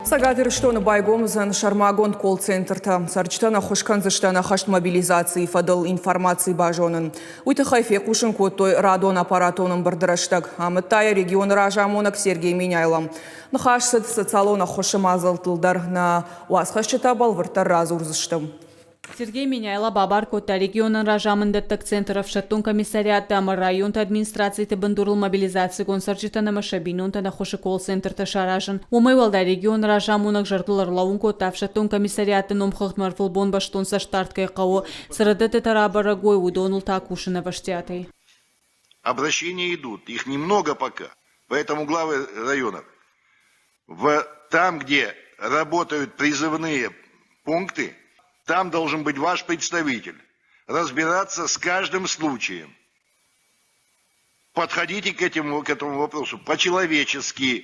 Сагатыр штоны байгомызан шармагон колл-центрта. Сарчтана хошканзыштана хашт мобилизации фадал информации бажонын. Уйты хайфе кушын коттой радон аппаратонын бардыраштаг. Амыттая регион ражамонак Сергей Миняйлам. Нахашсыд социалона хошымазылтылдар на уасхашчыта балвыртар разурзыштым. Сергей Миняйла Бабаркота регионын ражамындаттык центров шаттун комиссариаты амыр районта администрации бындурыл мобилизации гонсарчитана машабинунта на хоши колл-центрта шаражын. Умайвалда регион ражамунак жартылар лаунко тав шаттун комиссариаты номхахт марфылбон баштун са штарткай као сырыдыты тарабарагой удонул такушина ваштятой. Обращения идут, их немного пока, поэтому главы районов там, где работают призывные пункты, там должен быть ваш представитель, разбираться с каждым случаем. Подходите к этому вопросу по-человечески.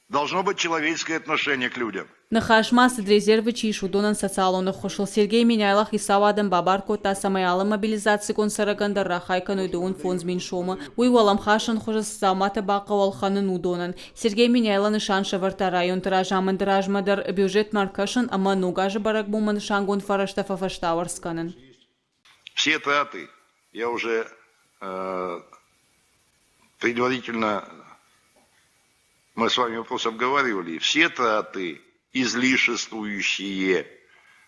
Должно быть человеческое отношение к людям. Нахашмас резервы чишу донан социалона хошел Сергей Миняйлах и Савадам Бабаркота самаяла мобилизации консараганда рахайка нойдуун фонз миншома. Уйвалам хашан хожес самата бакавал ханын удонан. Сергей Миняйла нышан шаварта район таражаман таражмадар бюджет маркашан, ама нугажа баракбуман шангон фараштафа фаштаварсканан. Все траты, я уже предварительно мы с вами вопрос обговаривали, все траты, излишествующие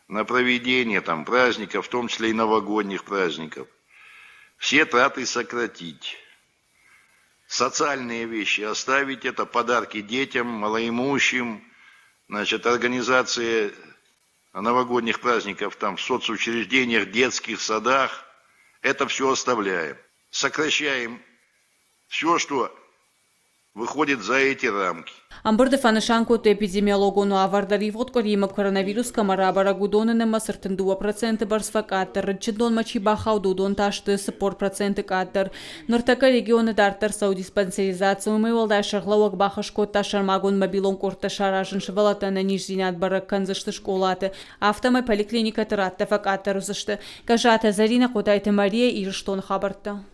на проведение праздников, в том числе и новогодних праздников, все траты сократить. Социальные вещи оставить, это подарки детям, малоимущим, организация новогодних праздников в соцучреждениях, детских садах, это все оставляем. Сокращаем все, что выходит за эти рамки. Амбырды фанышанкот эпидемиологону авардари водкор емак коронавирус камарабара гудонын масыртын 2% барсфакаттыр. Чындон мачи бахау дудон ташты спор проценты каттыр. Нұртака регионы дартыр сау диспансеризацию мывалда шарлауак бахашкот ташармагон мобилон корта шаражын шывалатана нижзинат барак канзышты школаты. Автомай поликлиника тыратты факаттыр узышты. Кажата Зарина Котайты Мария и Иштон хабарта.